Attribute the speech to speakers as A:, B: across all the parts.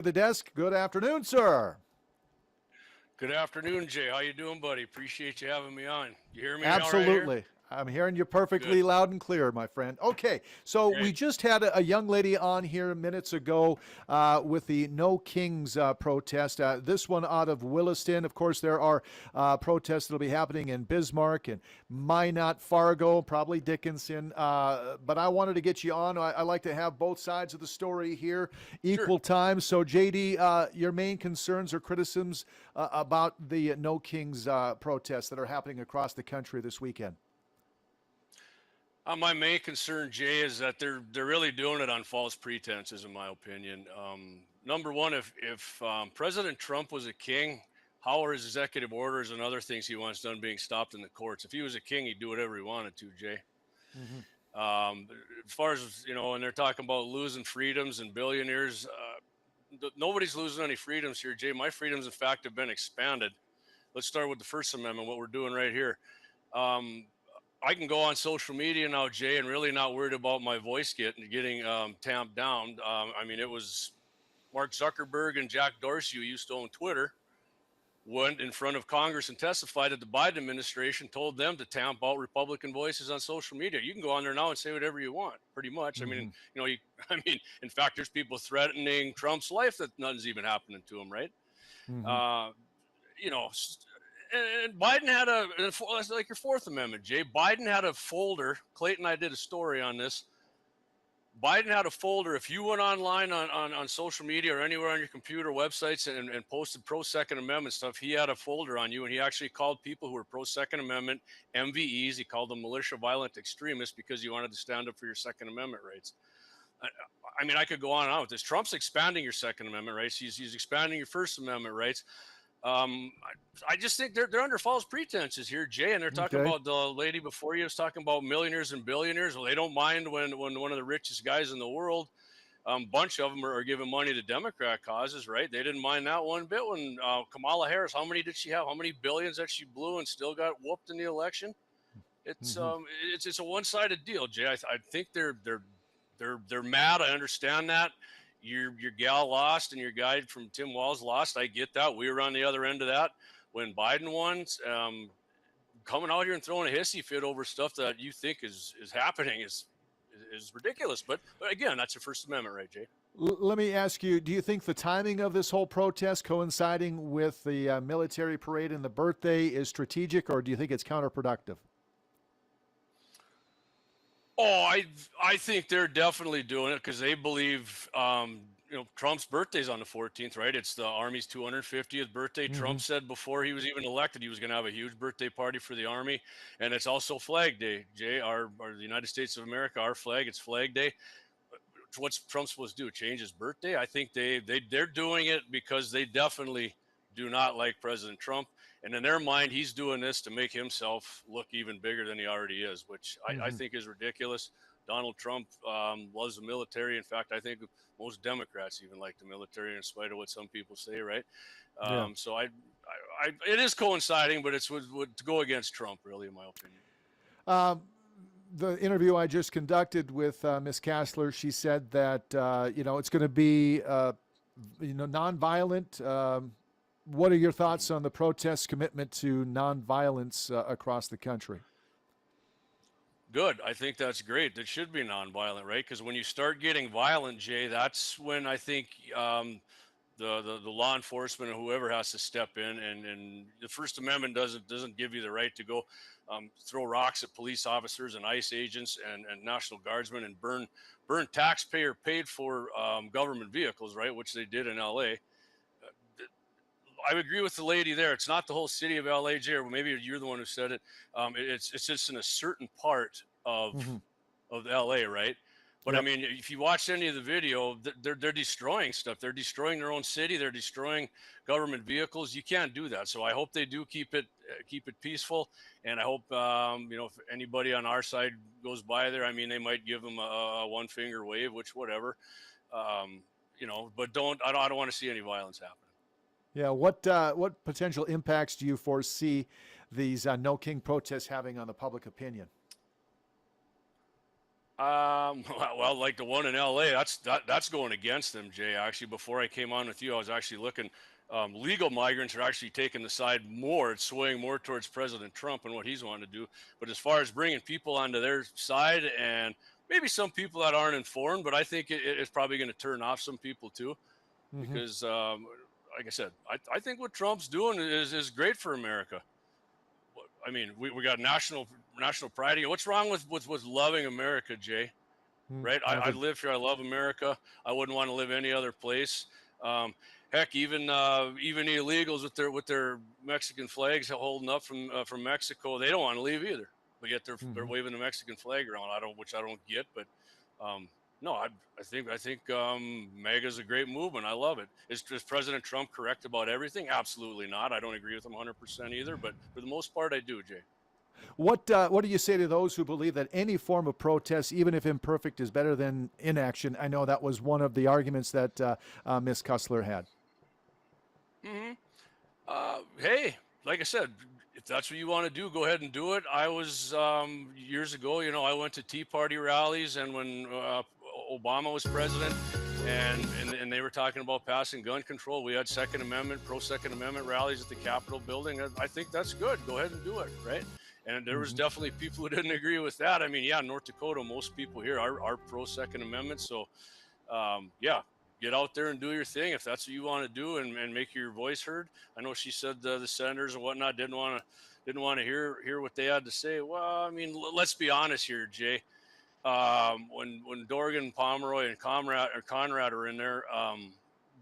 A: The desk. Good afternoon, sir.
B: Good afternoon, Jay. How you doing, buddy? Appreciate you having me on. You hear me all right here?
A: Absolutely. I'm hearing you perfectly
B: Good.
A: loud and clear, my friend. Okay, so we
B: Great.
A: just had a young lady on here minutes ago with the No Kings protest. This one out of Williston. Of course, there are protests that will be happening in Bismarck and Minot, Fargo, probably Dickinson. But I wanted to get you on. I like to have both sides of the story here
B: Sure.
A: equal time. So, JD, your main concerns or criticisms about the No Kings protests that are happening across the country this weekend?
B: My main concern, Jay, is that they're really doing it on false pretenses, in my opinion. Number one, if President Trump was a king, how are his executive orders and other things he wants done being stopped in the courts? If he was a king, he'd do whatever he wanted to, Jay. As far as when they're talking about losing freedoms and billionaires, nobody's losing any freedoms here, Jay. My freedoms, in fact, have been expanded. Let's start with the First Amendment, what we're doing right here. I can go on social media now, Jay, and really not worried about my voice getting tamped down. I mean, it was Mark Zuckerberg and Jack Dorsey, who used to own Twitter, went in front of Congress and testified that the Biden administration told them to tamp out Republican voices on social media. You can go on there now and say whatever you want, pretty much. I mean, in fact, there's people threatening Trump's life that nothing's even happening to him, right? And Biden had like your Fourth Amendment, Jay. Biden had a folder. Clayton and I did a story on this. Biden had a folder. If you went online on social media or anywhere on your computer websites and posted pro-Second Amendment stuff, he had a folder on you, and he actually called people who were pro-Second Amendment MVEs. He called them militia violent extremists because you wanted to stand up for your Second Amendment rights. I mean, I could go on and on with this. Trump's expanding your Second Amendment rights. He's expanding your First Amendment rights. I just think they're under false pretenses here, Jay, and they're talking about the lady before you was talking about millionaires and billionaires. Well, they don't mind when one of the richest guys in the world, bunch of them are giving money to Democrat causes, right? They didn't mind that one bit when Kamala Harris, how many did she have? How many billions that she blew and still got whooped in the election? It's a one-sided deal, Jay. I think they're mad. I understand that. Your gal lost and your guy from Tim Walz lost. I get that. We were on the other end of that when Biden won. Coming out here and throwing a hissy fit over stuff that you think is happening is ridiculous. But again, that's your First Amendment, right, Jay?
A: Let me ask you, do you think the timing of this whole protest coinciding with the military parade and the birthday is strategic, or do you think it's counterproductive?
B: Oh, I think they're definitely doing it because they believe, Trump's birthday's on the 14th, right? It's the Army's 250th birthday. Trump said before he was even elected, he was going to have a huge birthday party for the Army. And it's also Flag Day, Jay, the United States of America, our flag, it's Flag Day. What's Trump supposed to do? Change his birthday? I think they're doing it because they definitely do not like President Trump. And in their mind, he's doing this to make himself look even bigger than he already is, which I think is ridiculous. Donald Trump loves the military. In fact, I think most Democrats even like the military, in spite of what some people say, right? So it is coinciding, but it's would to go against Trump, really, in my opinion.
A: The interview I just conducted with Ms. Kassler, she said that it's going to be nonviolent. What are your thoughts on the protest commitment to nonviolence across the country?
B: Good. I think that's great. That should be nonviolent, right? Because when you start getting violent, Jay, that's when I think the law enforcement or whoever has to step in. And the First Amendment doesn't give you the right to go throw rocks at police officers and ICE agents and National Guardsmen and burn taxpayer paid for government vehicles, right? Which they did in LA. I agree with the lady there. It's not the whole city of LA, Jay, or maybe you're the one who said it. It's just in a certain part of LA, right? But I mean, if you watch any of the video, they're destroying stuff. They're destroying their own city. They're destroying government vehicles. You can't do that. So I hope they do keep it peaceful. And I hope if anybody on our side goes by there, I mean, they might give them a one finger wave, which whatever. But I don't want to see any violence happen.
A: Yeah, what potential impacts do you foresee these No King protests having on the public opinion?
B: Well, like the one in LA, that's going against them, Jay. Actually, before I came on with you, I was actually looking. Legal migrants are actually taking the side more. It's swaying more towards President Trump and what he's wanting to do. But as far as bringing people onto their side, and maybe some people that aren't informed, but I think it's probably going to turn off some people too,
A: Mm-hmm.
B: because, like I said, I think what Trump's doing is great for America. I mean, we got national pride here. What's wrong with loving America, Jay? Right? I live here. I love America. I wouldn't want to live any other place. Heck, even illegals with their Mexican flags holding up from Mexico, they don't want to leave either. But yet they're waving the Mexican flag around. Which I don't get. But no, I think MAGA's a great movement. I love it. Is President Trump correct about everything? Absolutely not. I don't agree with him 100% either. But for the most part, I do, Jay.
A: What do you say to those who believe that any form of protest, even if imperfect, is better than inaction? I know that was one of the arguments that Ms. Kussler had.
B: Hey, like I said, if that's what you want to do, go ahead and do it. I was years ago, I went to Tea Party rallies, and when Obama was president, and they were talking about passing gun control, we had Second Amendment, pro-Second Amendment rallies at the Capitol building. I think that's good. Go ahead and do it, right? And there was definitely people who didn't agree with that. I mean, yeah, North Dakota, most people here are pro-Second Amendment. So, yeah, get out there and do your thing if that's what you want to do, and make your voice heard. I know she said the senators and whatnot didn't want to hear what they had to say. Well, I mean, let's be honest here, Jay. When Dorgan, Pomeroy, and Conrad are in there,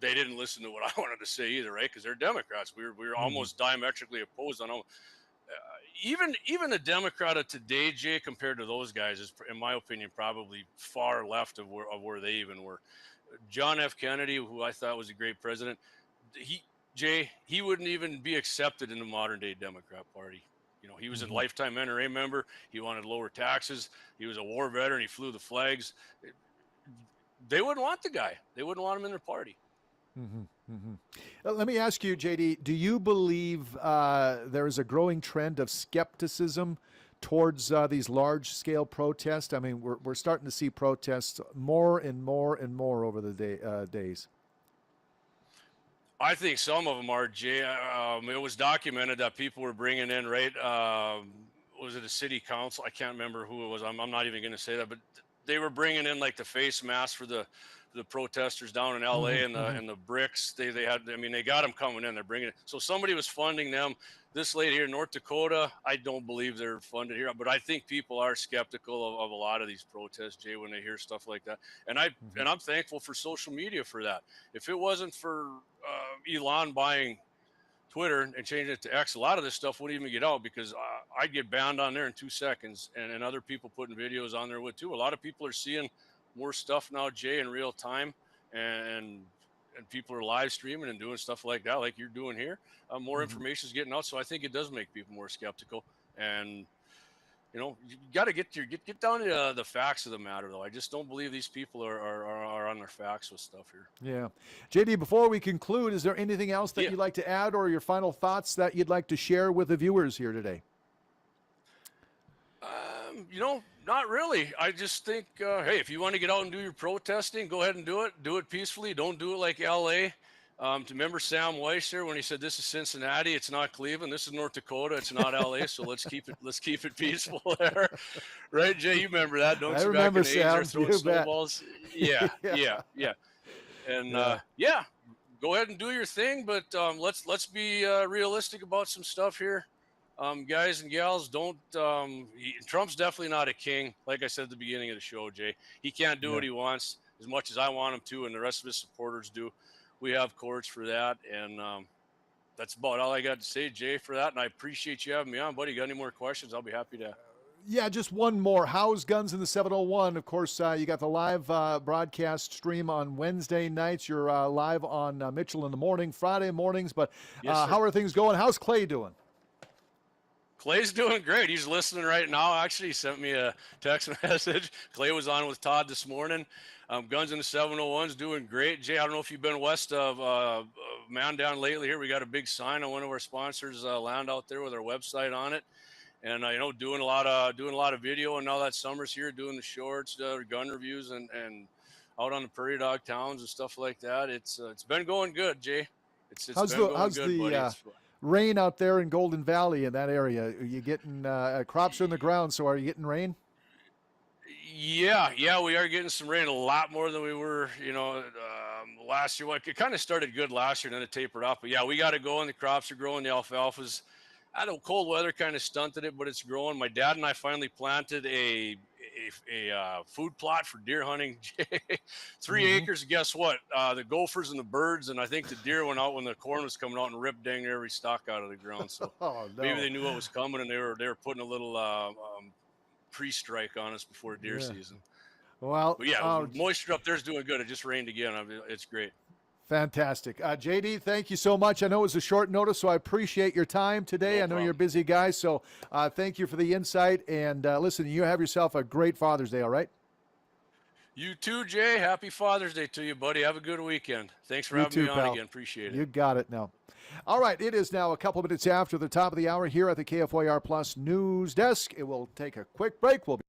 B: they didn't listen to what I wanted to say either, right? Because they're Democrats. We were almost diametrically opposed on them. Even the Democrat of today, Jay, compared to those guys, is, in my opinion, probably far left of where they even were. John F. Kennedy, who I thought was a great president, he wouldn't even be accepted in the modern day Democrat Party. He was a lifetime NRA member. He wanted lower taxes. He was a war veteran. He flew the flags. They wouldn't want the guy. They wouldn't want him in their party.
A: Let me ask you, JD, do you believe there is a growing trend of skepticism towards these large-scale protests? I mean, we're starting to see protests more and more and more over the days.
B: I think some of them are, Jay. It was documented that people were bringing in, right? Was it a city council? I can't remember who it was. I'm not even going to say that, but they were bringing in like the face masks for the protesters down in LA and the bricks. They had. I mean, they got them coming in. They're bringing it. So somebody was funding them. This lady here in North Dakota, I don't believe they're funded here, but I think people are skeptical of a lot of these protests, Jay, when they hear stuff like that. And I'm thankful for social media for that. If it wasn't for Elon buying Twitter and changing it to X, a lot of this stuff wouldn't even get out, because I'd get banned on there in 2 seconds, and other people putting videos on there with too. A lot of people are seeing more stuff now, Jay, in real time, and people are live streaming and doing stuff like that, like you're doing here. More information is getting out, so I think it does make people more skeptical. And you got to get down to the facts of the matter, though. I just don't believe these people are on their facts with stuff here. Yeah,
A: JD, before we conclude, is there anything else that you'd like to add, or your final thoughts that you'd like to share with the viewers here today?
B: Not really. I just think, hey, if you want to get out and do your protesting, go ahead and do it. Do it peacefully. Don't do it like LA. To remember Sam Weiss here when he said, "This is Cincinnati. It's not Cleveland. This is North Dakota. It's not LA. So let's keep it peaceful there." Right, Jay? You remember that, don't you?
A: I remember,
B: back in the
A: Sam.
B: throwing snowballs. Yeah. And go ahead and do your thing, but let's be realistic about some stuff here. Guys and gals, Trump's definitely not a king. Like I said at the beginning of the show, Jay, he can't do what he wants as much as I want him to, and the rest of his supporters do. We have courts for that, and that's about all I got to say, Jay, for that. And I appreciate you having me on, buddy. You got any more questions? I'll be happy to.
A: Yeah, just one more. How's Guns in the 701? Of course, you got the live broadcast stream on Wednesday nights. You're live on Mitchell in the morning, Friday mornings. But how are things going? How's Clay doing?
B: Clay's doing great. He's listening right now. Actually, he sent me a text message. Clay was on with Todd this morning. Guns in the 701's doing great. Jay, I don't know if you've been west of Mandown lately here. We got a big sign on one of our sponsors' land out there with our website on it. and doing a lot of video. And now that summer's here, doing the shorts, gun reviews, and out on the prairie dog towns and stuff like that. It's been going good, Jay. It's
A: how's
B: been going
A: how's
B: good,
A: the
B: buddy.
A: rain out there in Golden Valley in that area? Are you getting crops are in the ground? So are you getting rain?
B: Yeah, we are getting some rain, a lot more than we were, last year. Well, it kind of started good last year, and then it tapered off. But yeah, we got it going. The crops are growing. The alfalfa's, I don't know, cold weather kind of stunted it, but it's growing. My dad and I finally planted a food plot for deer hunting. 3 acres. Guess what? The gophers and the birds, and I think the deer went out when the corn was coming out and ripped dang near every stalk out of the ground. So
A: Oh, no.
B: maybe they knew what was coming, and they were putting a little pre-strike on us before deer season.
A: Well,
B: but yeah, moisture up there's doing good. It just rained again. It's great.
A: Fantastic. JD, thank you so much. I know it was a short notice, so I appreciate your time today.
B: No
A: I know
B: problem.
A: you're a busy guy, so thank you for the insight. And listen, you have yourself a great Father's Day, all right?
B: You too, Jay. Happy Father's Day to you, buddy. Have a good weekend. Thanks for having me on again. Appreciate it.
A: You got it now. All right, it is now a couple minutes after the top of the hour here at the KFYR Plus News Desk. It will take a quick break. We'll be